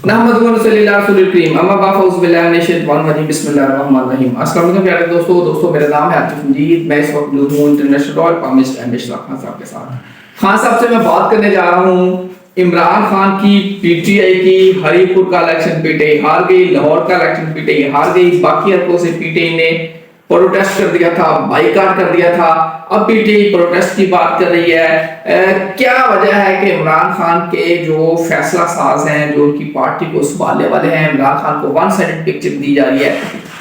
नहमदुहु व नसल्ली अला रसूलिल करीम अम्मा बाद फौज़ बिल्लाहि मिनश शैतानिर रजीम बिस्मिल्लाहिर्रहमानिर रहीम। अस्सलाम वालेकुम प्यारे दोस्तों मेरा नाम है आतिफ मजीद। मैं इस वक्त मौजूद हूँ international royal palmist ambassador Khan साहब के साथ। खान साहब से मैं बात करने जा रहा हूँ इमरान खान की पीटीआई की हरीपुर का इलेक्शन पीटीआई हार गई, लाहौर का इलेक्शन पीटीआई हार गई, बाकी हल्कों से पीटीआई ने प्रोटेस्ट कर दिया था, बाइकाट कर दिया था। अब पीटीआई प्रोटेस्ट की बात कर रही है। क्या वजह है कि इमरान खान के जो फैसला साज हैं, जो उनकी पार्टी को संभालने वाले हैं, इमरान खान को वन साइडेड पिक्चर दी जा रही है।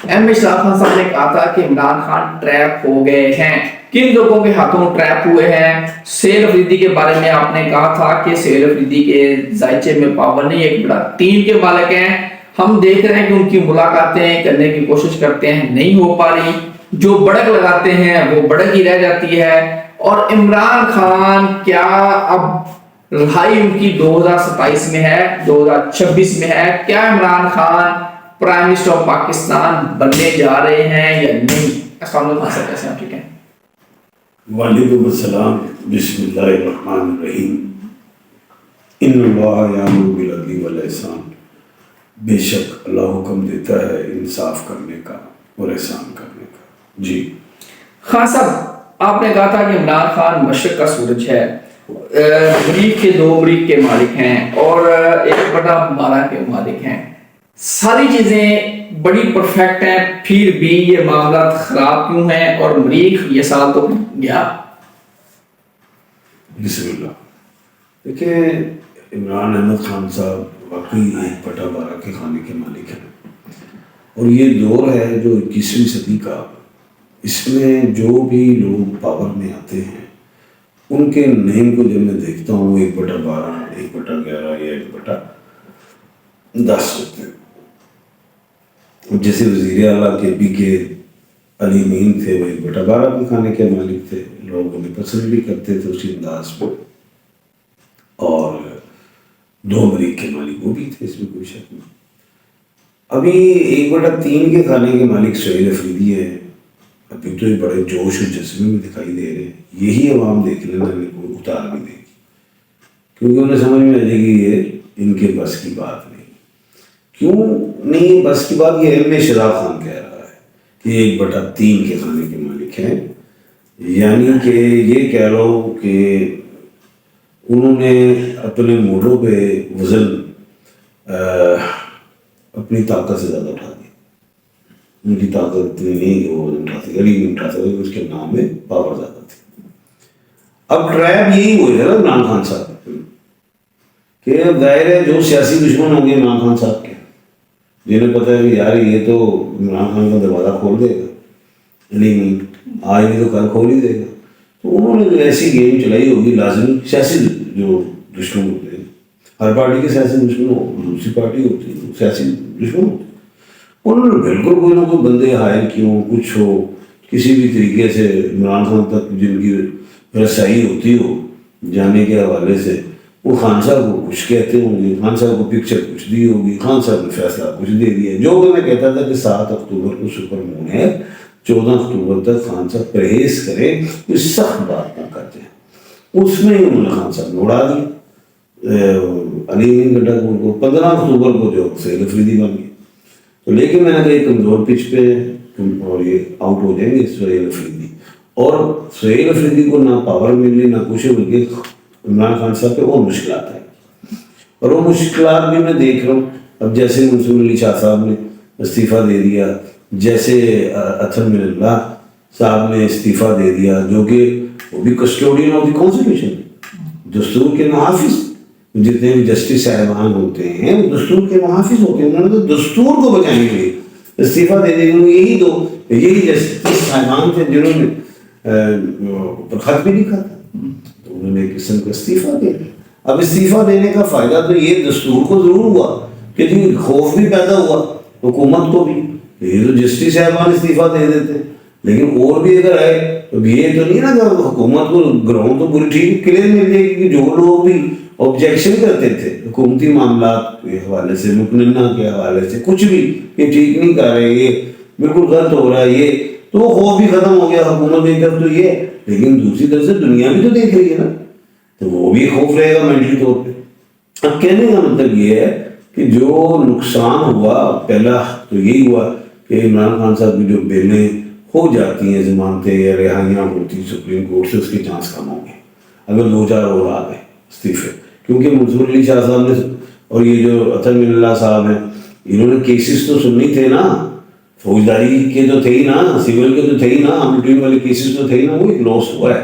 इमरान खान साहब ने कहा था कि इमरान खान ट्रैप हो गए हैं। किन लोगों के हाथों ट्रैप हुए हैं? शेर अफरीदी के बारे में आपने कहा था कि शेर अफरीदी के जायचे में पावर नहीं, एक बड़ा 3 के मालिक हैं। हम देख रहे हैं कि उनकी मुलाकातें करने की कोशिश करते हैं, नहीं हो पा रही। जो बढ़क लगाते हैं वो बढ़क ही रह जाती है। और इमरान खान क्या अब रिहाई उनकी 2027 में है, 2026 में है? क्या Imran Khan prime minister of Pakistan बनने जा रहे हैं या नहीं? अस्सलाम वालेकुम सर, कैसे हैं? ठीक है। वालेकुम अस्सलाम। बिस्मिल्लाहिर्रहमानिर्रहीम। इन्नल्लाह यामुरु बिल अदली वल ihsan। बेशक अल्लाह हुक्म देता है इंसाफ करने का और एहसान करने का। जी खान साहब, आपने कहा था कि इमरान खान मशरक का सूरज है, मरीख के 2 मरीख के मालिक हैं और 1/12 के मालिक हैं। सारी चीजें बड़ी परफेक्ट हैं, फिर भी ये मामला खराब क्यों है? और मरीख ये साल तो गया। बिस्मिल्लाह। देखिए, इमरान अहमद खान साहब वाकई 1/12 के खाने के मालिक हैं। और ये दौर है जो 21वीं सदी का, इसमें जो भी लोग पावर में आते हैं उनके नेम को जब मैं देखता हूँ 1/12, 1/11 या 1/10 होते हैं। जैसे वज़ीर आला के पी के अली मीन थे, वो 1/12 के खाने के मालिक थे। लोग उन्हें पसंद भी करते थे उसी अंदाज में। और 2 मरीख के मालिक वो भी थे, इसमें कोई शक नहीं। अभी 1/3 के खाने के मालिक सुहेल अफरीदी है। अभी तो ये बड़े जोश और जज्बे में दिखाई दे रहे हैं। यही अवाम देख लेना इनको उतार भी देगी, क्योंकि उन्हें समझ में आ जाएगी ये इनके बस की बात नहीं। क्यों नहीं बस की बात? ये एम शराब खान कह रहा है कि 1/3 के खाने के मालिक हैं। यानी कि ये कह लो कि उन्होंने अपने मोड़ों पे वजन अपनी ताकत से ज़्यादा उठा दिया। उनकी ताकत इतनी नहीं कि वो वजन उठा सके, अली नहीं उठा सके, उसके नाम में पावर ज़्यादा थी। अब ट्रैप यही हुए थे ना इमरान खान साहब कि जाहिर है जो सियासी दुश्मन होंगे इमरान खान साहब के, जिन्हें पता है कि यार ये तो इमरान खान का दरवाज़ा खोल देगा, अली नहीं आज नहीं तो कल खोल ही देगा, तो उन्होंने जो ऐसी गेम चलाई होगी लाजमी। सियासी जो दुश्मन होते हैं, हर पार्टी के सियासी दुश्मन हो, दूसरी पार्टी होती है सियासी दुश्मन होते हैं। उन्होंने बिल्कुल कोई ना कोई बंदे हायर किए हो, कुछ हो, किसी भी तरीके से इमरान खान तक जिनकी रसाई होती हो जाने के हवाले से, वो खान साहब को कुछ कहते होंगे, खान साहब को पिक्चर कुछ दी होगी, खान साहब ने फैसला कुछ दे दिया। जो कि मैं कहता था कि 7 अक्टूबर को सुपर मून है, 14 अक्टूबर तक खान साहब परहेज करें, कोई सख्त बात ना करते हैं। उसमें ही उन्होंने खान साहब ने उड़ा दिया। अली मीन गड्ढा को 15 अक्टूबर को जो सैयद अफरीदी बन गए, तो लेकिन मैंने कहा कमजोर पिच पे और ये आउट हो जाएंगे सुहेल अफरीदी। और सुहेल अफरीदी को ना पावर मिली ना कुछ, बल्कि इमरान खान साहब पे और मुश्किलात है। और वो मुश्किलात भी मैं देख रहा हूँ। अब जैसे मंसूर अली शाह साहब ने इस्तीफ़ा दे दिया, जैसे अथर मिल्लाह साहब ने इस्तीफ़ा दे दिया, जो कि वो भी कस्टोडियन ऑफ द कॉन्स्टिट्यूशन, दस्तूर के मुहाफिज। जितने भी जस्टिस साहिबान होते हैं वो दस्तूर के मुहाफिज होते हैं। उन्होंने तो दस्तूर को बचाने के लिए इस्तीफ़ा दे दिया। यही जस्टिस साहिबान थे जिन्होंने पर खत भी लिखा था, तो उन्होंने एक किस्म का इस्तीफ़ा दे दिया। अब इस्तीफ़ा देने का फ़ायदा तो ये दस्तूर को ज़रूर हुआ कि खौफ भी पैदा हुआ हुकूमत को भी, ये तो जस्टिस साहिबान इस्तीफ़ा दे देते। लेकिन और भी अगर आए तो ये तो नहीं ना कि हुकूमत को ग्राउंड तो पूरी ठीक क्लियर मिल जाएगी कि जो लोग भी ऑब्जेक्शन करते थे हुकूमती मामला के हवाले से, मुकन्ना के हवाले से, कुछ भी ये ठीक नहीं कर रहे, ये बिल्कुल गलत हो रहा है, ये तो वो खौफ भी खत्म हो गया हुकूमत की तरफ तो ये। लेकिन दूसरी तरफ से दुनिया भी तो देख रही है ना, तो वो भी खौफ रहेगा मेंटली तौर पे। अब कहने का मतलब ये है कि जो नुकसान हुआ, पहला तो यही हुआ कि इमरान खान साहब की जो बेलें हो जाती हैं, जमानतें या रिहाइयाँ होती सुप्रीम कोर्ट से, उसकी चांस कम होंगे अगर 2-4 और आ गए इस्तीफे। क्योंकि मंसूर अली शाह साहब ने और ये जो अतर मिल्ला साहब हैं, इन्होंने केसेस तो सुनने थे ना, फौजदारी के तो थे ही ना, सिविल के तो थे ही ना, रूटीन वाले केसेस तो थे ही ना, वो एक लॉस हुआ है।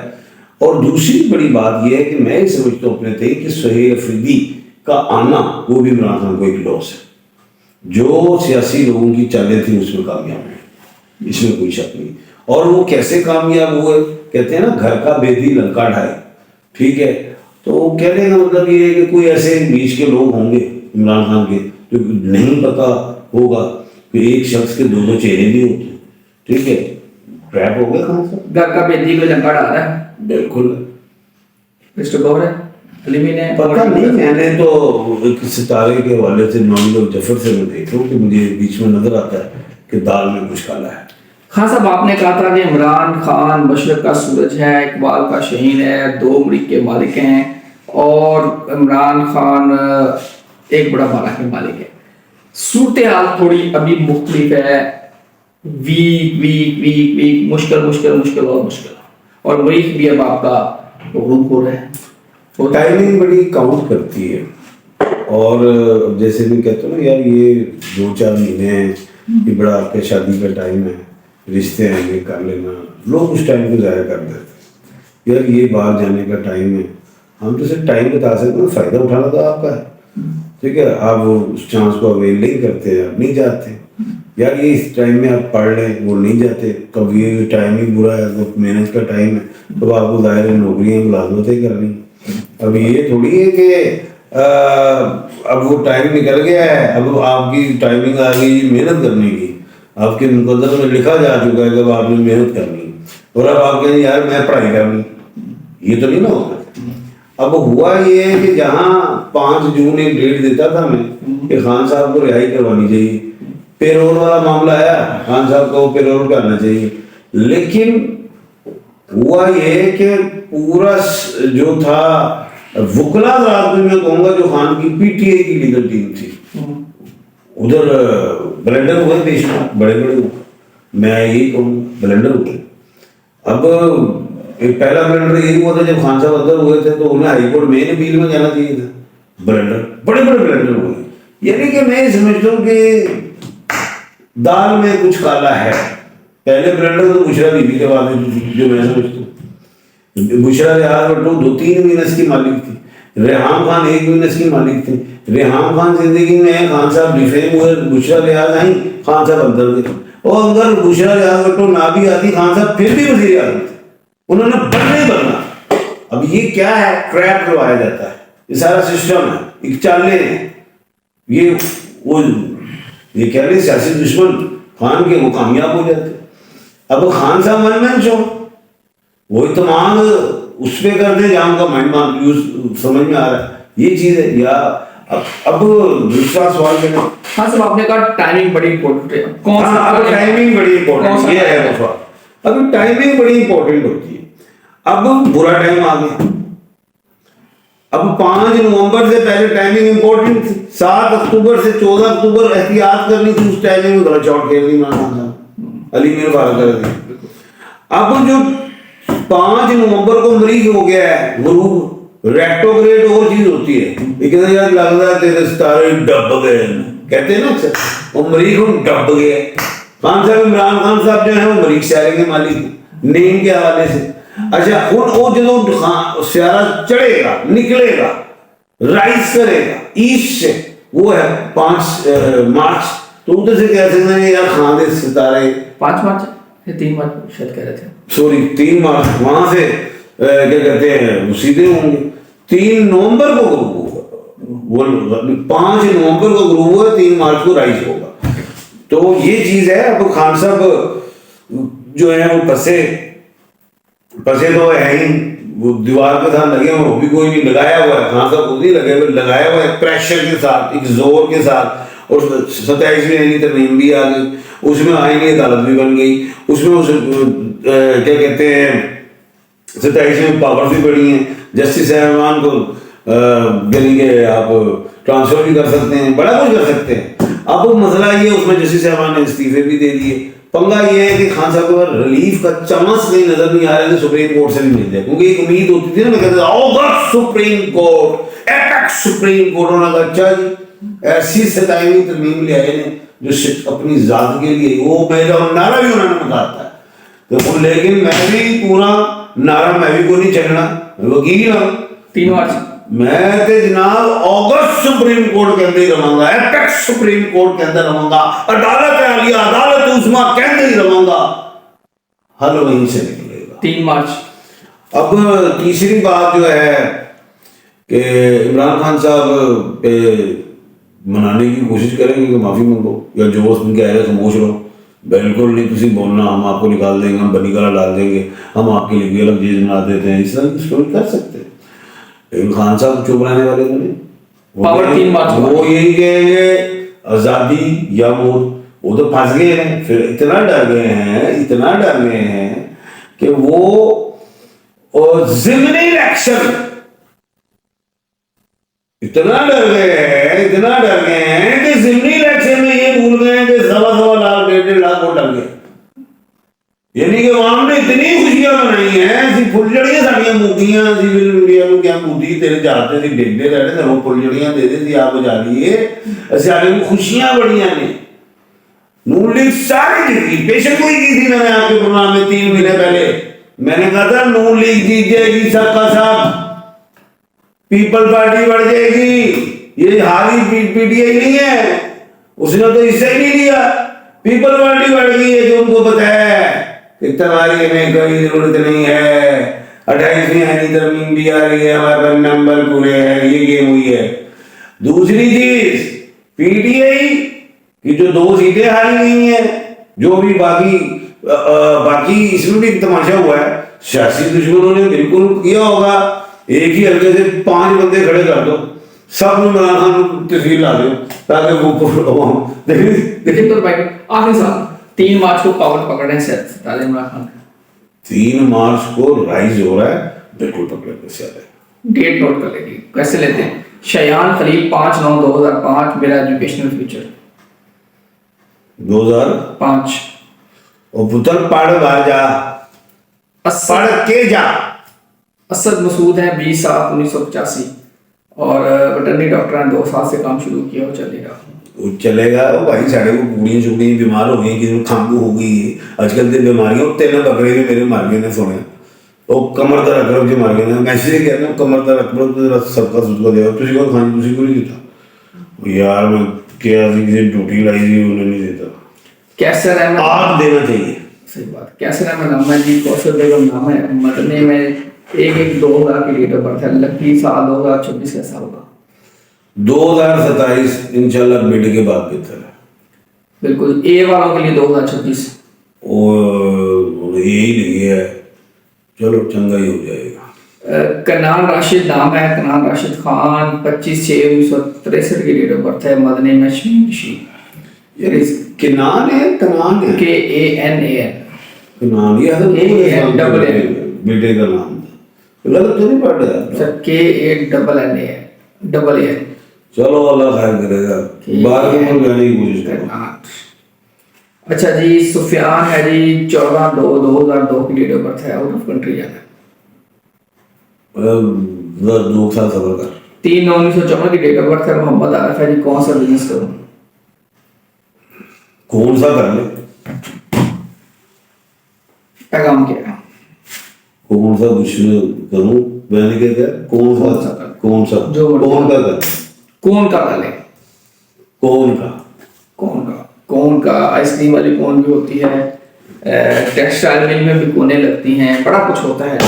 और दूसरी बड़ी बात यह है कि मैं ये समझता हूँ अपने थे कि सुहेल अफरीदी का आना वो भी इमरान खान को एक लॉस है। जो सियासी लोगों की चालें थी उसमें कामयाब है, इसमें कोई शक नहीं। और वो कैसे कामयाब हुए, कहते हैं ना घर का बेदी लंका ढाए, ठीक है। तो कहने का मतलब ये है कि कोई ऐसे बीच के लोग होंगे इमरान खान के जो नहीं पता होगा कि एक शख्स के 2 चेहरे भी होते हैं, ठीक है। ट्रैप हो गया खान साहब, घर का बेदी को लंका डाल रहा है। बिल्कुल। मिस्टर गौर है अलीमी ने पता नहीं, मैंने तो एक सितारे के हवाले से नॉन जफर से मैं देख रहा हूँ कि मुझे बीच में नजर आता है कि दाल में कुछ काला है। खान साहब, आपने कहा था कि इमरान खान मशरक का सूरज है, इकबाल का शहीन है, 2 अमरीक के मालिक हैं और इमरान खान एक बड़ा बाला के मालिक है। सूरत हाल थोड़ी अभी मुख्तलिफ है, वीक वीक वीक वीक, मुश्किल मुश्किल मुश्किल और मुश्किल, और मरीख भी अब आपका रूप हो रहा है। वो टाइमिंग बड़ी काउंट करती है। और जैसे भी कहते हो ना यार, ये 2-4 महीने हैं, ये बड़ा आपके शादी का टाइम है, रिश्ते आएंगे कर लेना, लोग उस टाइम को ज़ाया कर देते यार, ये बाहर जाने का टाइम है। हम तो सिर्फ टाइम बता सकते हैं, फ़ायदा उठाना तो आपका है, ठीक है। आप उस चांस को अवेल नहीं करते, आप नहीं जाते यार, ये इस टाइम में आप पढ़ लें, वो नहीं जाते। कब ये टाइम ही बुरा है, तो मेहनत का टाइम है, तो आपको ज़ाहिर है नौकरियाँ मुलाजमतें करनी। अब ये थोड़ी है कि अब वो टाइम निकल गया है, अब आपकी टाइमिंग आ गई मेहनत करने की, आपके मुकद्दर में लिखा जा चुका है कि अब आपने मेहनत करनी, और अब आप कहें यार मैं पढ़ाई करनी, ये तो नहीं ना होगा। अब हुआ ये है कि जहाँ 5 जून एक डेट देता था मैं कि खान साहब को रिहाई करवानी चाहिए, पेरोल वाला मामला आया, खान साहब को पेरोल करना चाहिए, लेकिन हुआ ये कि पूरा जो था वकला रात में, मैं कहूँगा जो खान की पीटीआई की लीगल टीम थी, उधर ब्लेंडर हुए देश में बड़े बड़े, मैं यही कहूँगा ब्लेंडर हुए। अब एक पहला ब्लेंडर यही हुआ था जब खान साहब अंदर हुए थे, तो उन्हें हाईकोर्ट मेन अपील में जाना चाहिए था। ब्लेंडर बड़े बड़े ब्लेंडर हुए, यानी कि मैं समझता हूँ कि दाल में कुछ काला है। पहले ब्लेंडर तो बुशरा बीबी के बाद जो मैं समझता हूँ, बुशरा रियाज भट्टो 2-3 वीनस की मालिक थी, रेहान खान 1 वीनस की मालिक थी। रेहान खान जिंदगी में, खान साहब डिफेम हुए, बुशरा रियाज आई, खान साहब अंदर थे, और अंदर बुशरा रियाज भट्टो ना भी आती, खान साहब फिर भी वजीर आजम थे, उन्होंने बनना ही बनना। अब ये क्या है, ट्रैप करवाया जाता है, ये सारा सिस्टम है, एक चाले हैं, ये वो ये कह रहे सियासी दुश्मन खान के, वो कामयाब हो जाते। अब खान साहब वन मैन शो, वो इत्मीनान उस पर कर दे जहाँ का माइंड यूज समझ में आ रहा है, ये चीज़ है। या अब दूसरा सवाल क्या है? हाँ साहब, आपने कहा टाइमिंग बड़ी इंपॉर्टेंट है, कौन सा? अब टाइमिंग बड़ी इंपॉर्टेंट ये है सवाल, अभी टाइमिंग बड़ी इंपॉर्टेंट होती है। अब बुरा टाइम आ गया, अब 5 नवंबर से पहले टाइमिंग इंपॉर्टेंट थी, 7 अक्टूबर से 14 अक्टूबर एहतियात करनी थी, उस टाइमिंग में गलत शॉट खेलनी माना अली मेरे बात कर दी। अब जो 5 नवंबर को मरीज हो गया है, ग्रुप रेट्रोग्रेड और चीज होती है, लेकिन यार लगता है तेरे सितारे डब गए, कहते हैं ना अक्सर, वो मरीज हम डब गए। खान साहब, इमरान खान साहब जो है वो मरीज सियारे के मालिक, नीम के हवाले से। अच्छा, हूँ वो जो सियारा चढ़ेगा, निकलेगा, राइज करेगा ईस्ट से, वो है 5 मार्च, तो उधर से कह सकते हैं यार खान दे सितारे 5 मार्च या 3 मार्च शायद कह रहे थे, सॉरी 3 मार्च, वहां से क्या कहते हैं सीधे होंगे। 3 नवंबर को ग्रुप होगा, वो 5 नवंबर को ग्रुप होगा, 3 मार्च को राइज होगा। तो ये चीज है। अब खान साहब जो है वो फंसे तो है ही, वो दीवार के साथ लगे हुए, वो भी कोई नहीं लगाया हुआ है, खान साहब खुद नहीं लगे हुए, लगाया हुआ है प्रेशर के साथ, एक जोर के साथ। और 27वीं आईनी तरमीम भी आ गई, उसमें आईनी अदालत भी बन गई, उसमें उस क्या कहते हैं 27वीं पावर भी बढ़ी हैं, जस्टिस रहमान को देंगे आप ट्रांसफर भी कर सकते हैं, बड़ा कुछ कर सकते हैं। अब वो मसला ये, उसमें जस्टिस साहबान ने इस्तीफे भी दे दिए। पंगा ये है कि खान साहब को रिलीफ का चमस कहीं नजर नहीं आ रहा है कि सुप्रीम कोर्ट से भी मिल जाए, क्योंकि एक उम्मीद होती थी ना, मैं कहता था supreme court, apex supreme court. उन्होंने कहा अच्छा जी, ऐसी 27वीं तरमीम ले आए ने जो सिर्फ अपनी जात के लिए, वो मेरा नारा भी उन्होंने बताता है। तो लेकिन मैं भी पूरा नारा मैं भी को नहीं चलना, मैं वकील हूं। 3 मार्च मैं तो जनाब ऑगस्ट सुप्रीम कोर्ट के अंदर ही रहूंगा, एपेक्स सुप्रीम कोर्ट के अंदर रहूंगा, अदालत आलिया, अदालत उस्मा के अंदर ही रहूंगा, हल वहीं से निकलेगा। 3 मार्च। अब तीसरी बात जो है कि इमरान खान साहब पे मनाने की कोशिश करेंगे कि माफी मांगो, या जो उसमें कह रहे खामोश रहो, बिल्कुल नहीं तुम बोलना, हम आपको निकाल देंगे, हम बनी गला डाल देंगे, हम आपके लिए अलग चीज बना देते हैं, इस तरह की स्टोरी कर सकते हैं। लेकिन खान साहब चुप रहने वाले तो नहीं, पावर 3 मार्च वो यही कहेंगे आजादी या मौत। वो तो फंस गए हैं, फिर इतना डर गए हैं, इतना डर गए हैं कि वो ज़िमनी इलेक्शन, इतना डर गए हैं, इतना डर गए हैं कि ज़िमनी इलेक्शन में ये भूल गए हैं कि 1.25 लाख 1.5 लाख वोट डर गए। यानी कि वहां ने इतनी खुशियां मनाई हैं, ਅਸੀਂ ਫੁੱਲੜੀਆਂ ਸਾਡੀਆਂ ਮੂੰਗੀਆਂ ਸੀ, ਫਿਰ ਇੰਡੀਆ ਨੂੰ ਕਿਹਾ ਮੂੰਗੀ ਤੇਰੇ ਜਾਤੇ ਸੀ ਡੇਗਦੇ ਰਹੇ ਤੇ ਉਹ ਫੁੱਲੜੀਆਂ ਦੇ ਦੇ ਸੀ ਆਪ ਬਜਾ ਲਈਏ। ਸਾਡੇ ਨੂੰ खुशियां बड़ियां ने। नून लीग सारी जीती, बेशक कोई की थी। मैंने आपके प्रोग्राम में 3 महीने पहले मैंने कहा था नून लीग जीत जाएगी, सबका सब पीपल पार्टी बढ़ जाएगी। ये हारी पीटीआई नहीं है, उसने तो हिस्सा ही नहीं लिया, पीपल पार्टी बढ़ गई है। जो उनको पता है इतवारी में कोई जरूरत नहीं है, 28वीं हरी तरमीम भी आ रही है, हमारे पास नंबर पूरे हैं, ये गेम हुई है। दूसरी चीज पीटीआई की जो 2 सीटें हारी गई हैं, जो भी बाकी इसमें भी एक तमाशा हुआ है, सियासी दुश्मनों ने बिल्कुल किया होगा, एक ही हल्के से 5 बंदे खड़े कर दो, सब इमरान खान को तहसील ला दो, ताकि वो देखिए तो भाई आखिरी सवाल, 3 मार्च को पावर पकड़ने से इमरान खान 3 मार्च को राइज हो रहा है, बिल्कुल पकड़ने से आ रहा है। डेट नोट कर लेंगे, कैसे लेते हैं। शयान खलील 5/9/2005, मेरा एजुकेशनल फ्यूचर 2005। और पुत्र पढ़ बाहर जा, पढ़ के जा। असद मसूद है 20 साल 1985 और वेटरनरी डॉक्टर ने 2 साल से काम शुरू किया, वो चलेगा। वो चलेगा वो भाई, साढ़े को पूड़ियां छुड़ियां बीमार हो गई, किसी को खांगू हो गई, आजकल तो बीमारियां। 3 बकरे भी मेरे मार गए ने, सुने वो कमर तक अकरब जी मार गए ने। मैसेज कहते हैं कमर तक अकरब तो सबका सुधका दिया, तुझे को खाने तुझे को नहीं देता यार। मैं क्या किसी ड्यूटी लाई थी, उन्होंने नहीं देता। कैसर अहमद आप देना चाहिए, सही बात। कैसर अहमद नाम जी, कौशल बेगम नाम है, मदनी में 1/1/2000 की डेट ऑफ बर्थ है। लकी साल 2026 कैसा होगा? 2027 इंशाल्लाह बेटे के बाद बेहतर है। बिल्कुल। ए वालों के लिए 2026 और यही नहीं है, चलो चंगा ही हो जाएगा। कनान राशिद नाम है, कनान राशिद खान 25/6/1963 की डेट ऑफ बर्थ है। मदनी में शमीशी किनान है, कनान है, KANAN किनान, ये बेटे का नाम गलत तो नहीं पढ़ रहा सर, KANNAN चलो अल्लाह खैर करेगा, बाहर में जाने की कोशिश करो। अच्छा जी, सुफियान है जी 14/2/2002 की डेट ऑफ बर्थ है, आउट ऑफ कंट्री जाना है। 2 साल सफर कर। 3/9/1954 की डेट ऑफ बर्थ है। मोहम्मद आरिफ है जी, कौन सा बिजनेस करूं? कौन सा कर ले, पैगाम क्या है? कौन सा कुछ करूं, मैंने क्या कहा, कौन सा जो कौन का कर, कौन का पहले, कौन का आइसक्रीम वाली कौन भी होती है, टेक्सटाइल मिल में भी कोने लगती हैं, बड़ा कुछ होता है।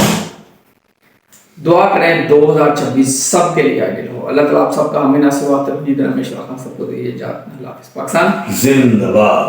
दुआ करें 2026 सबके लिए आइडियल हो। अल्लाह ताला आप सबका हमें नासिब वात तफजीद रमेश खान सबको दे इजाज़त। अल्लाह हाफ़िज़। पाकिस्तान जिंदाबाद।